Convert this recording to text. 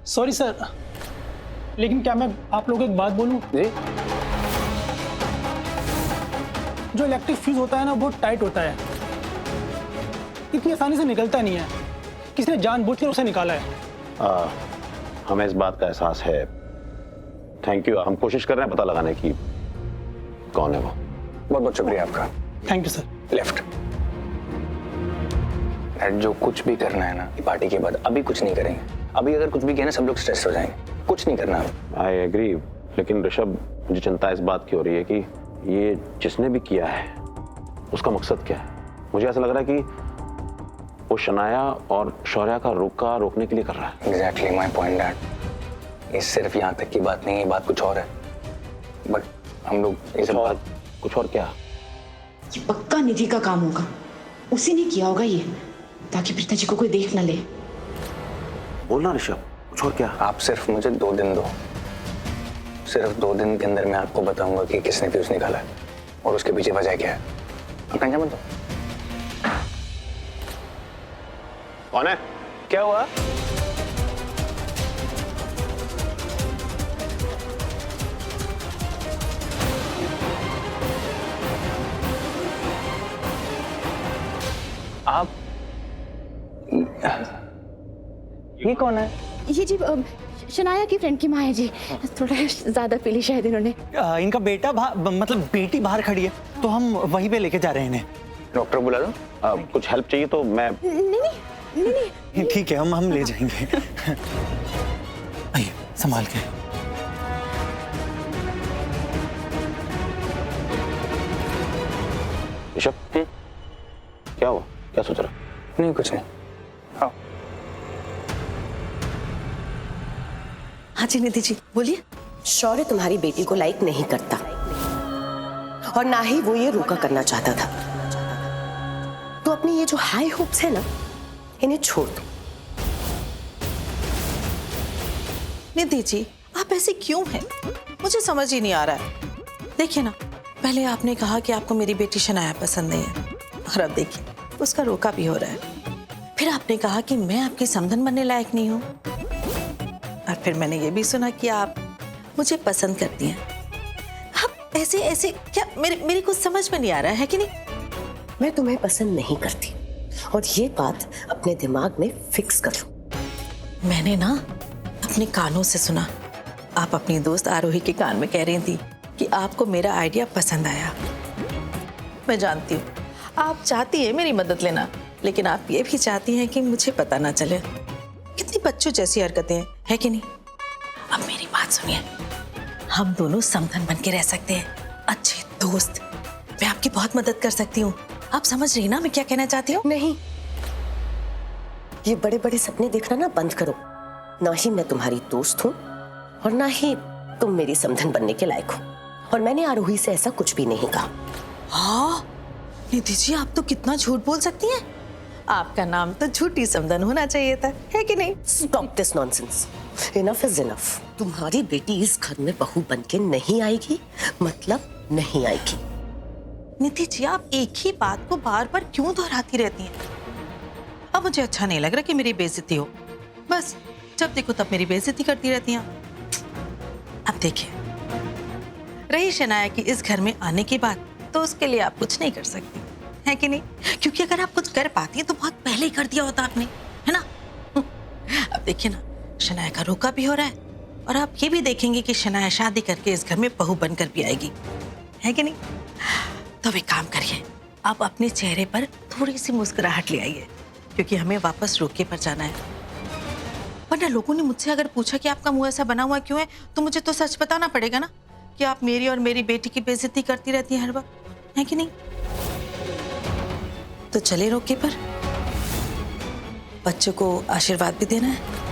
Sorry sir, लेकिन क्या मैं आप लोगों को एक बात बोलूं? जी? जो इलेक्ट्रिक फ्यूज होता है ना, बहुत टाइट होता है, इतनी आसानी से निकलता नहीं है। किसी ने जानबूझकर उसे निकाला है। हमें इस बात का एहसास है। Thank you. हम कोशिश कर रहे हैं पता लगाने की कौन है वो। बहुत बहुत शुक्रिया आपका। Thank you sir. लेफ्ट। जो कुछ भी करना है ना पार्टी के बाद, अभी कुछ नहीं करेंगे। अभी अगर कुछ भी किया ना सब लोग स्ट्रेस हो जाएंगे। कुछ नहीं करना। आई एग्री, लेकिन ऋषभ मुझे चिंता इस बात की हो रही है कि ये जिसने भी किया है उसका मकसद क्या है। मुझे ऐसा लग रहा है कि वो शनाया और शौर्या का रोकने के लिए कर रहा है। Exactly my point dad. ये सिर्फ यहाँ तक की बात नहीं है, ये बात कुछ और है। बट हम लोग इस बात कुछ और क्या? ये पक्का निधि का काम होगा, उसी ने किया होगा ये, ताकि पिताजी को कोई देख न ले। बोलना ऋषभ, कुछ और क्या? आप सिर्फ मुझे 2 दिन दो। सिर्फ 2 दिन के अंदर मैं आपको बताऊंगा कि किसने फ्यूज निकाला है और उसके पीछे वजह क्या है। आप टेंशन मत लो। कौन है? क्या हुआ? आप ये कौन है? ये जी शनाया की फ्रेंड की माँ है जी। थोड़ा ज्यादा पी ली शायद इन्होंने। इनका बेटा मतलब बेटी बाहर खड़ी है, तो हम वहीं पे लेके जा रहे हैं इन्हें। डॉक्टर बुला दो। कुछ हेल्प चाहिए तो मैं नहीं। ठीक है, हम ले जाएंगे। आइए संभाल के। ऋषभ क्या हुआ? क्या सोच रहा? नहीं कुछ नहीं। हाँ हाँ जी निधि जी बोलिए। शौर्य तुम्हारी बेटी को लाइक नहीं करता और ना ही वो ये रोका करना चाहता था, तो अपनी ये जो हाई होप्स है ना, इन्हें छोड़ दो। निधि जी आप ऐसे क्यों हैं? मुझे समझ ही नहीं आ रहा है। देखिए ना, पहले आपने कहा कि आपको मेरी बेटी शनाया पसंद नहीं है, और अब देखिए उसका रोका भी हो रहा है। फिर आपने कहा कि मैं आपकी समधन बनने लायक नहीं हूँ, और फिर मैंने ये भी सुना कि आप मुझे पसंद करती हैं। आप ऐसे ऐसे क्या? मेरी कुछ समझ में नहीं आ रहा है कि नहीं? मैं तुम्हें पसंद नहीं करती, और ये बात अपने दिमाग में फिक्स कर लो। मैंने ना अपने कानों से सुना, आप अपनी दोस्त आरोही के कान में कह रही थी कि आपको मेरा आइडिया पसंद आया। मैं जानती हूँ आप चाहती है मेरी मदद लेना, लेकिन आप ये भी चाहती हैं कि मुझे पता ना चले। कितनी बच्चों जैसी हरकतें है कि नहीं? अब मेरी बात सुनिए, हम दोनों समधन बन के रह सकते हैं, अच्छे दोस्त। मैं आपकी बहुत मदद कर सकती हूँ। आप समझ रही ना मैं क्या कहना चाहती हूँ? नहीं, ये बड़े बड़े सपने देखना ना बंद करो। ना ही मैं तुम्हारी दोस्त हूँ और ना ही तुम मेरी समधन बनने के लायक हो, और मैंने आरोही से ऐसा कुछ भी नहीं कहा। हाँ निधि जी, आप तो कितना झूठ बोल सकती हैं। आपका नाम तो झूठी समधन होना चाहिए था, है कि नहीं? Stop this nonsense. Enough is enough. तुम्हारी बेटी इस घर में बहू बन के नहीं आएगी, मतलब नहीं आएगी। निधि जी आप एक ही बात को बार बार क्यों दोहराती रहती हैं? अब मुझे अच्छा नहीं लग रहा कि मेरी बेइज्जती हो। बस जब देखो तब मेरी बेइज्जती करती रहती हैं। अब देखिए, रही शनाया की इस घर में आने की बात, तो उसके लिए आप कुछ नहीं कर सकती, है कि नहीं? क्योंकि अगर आप कुछ कर पाती तो बहुत पहले ही कर दिया होता आपने, है ना? अब देखिए ना, शनाया का रोका भी हो रहा है, और आप ये भी देखेंगे कि शनाया शादी करके इस घर में बहू बनकर भी आएगी, है कि नहीं? तो एक काम करिए, आप अपने चेहरे पर थोड़ी सी मुस्कुराहट ले आइए, क्योंकि हमें वापस रोके पर जाना है। वरना लोगों ने मुझसे अगर पूछा कि आपका मुंह ऐसा बना हुआ क्यों है, तो मुझे तो सच बताना पड़ेगा ना कि आप मेरी और मेरी बेटी की बेइज्जती करती रहती हैं हर वक्त, है कि नहीं? तो चले रोके पर। बच्चों को आशीर्वाद भी देना है।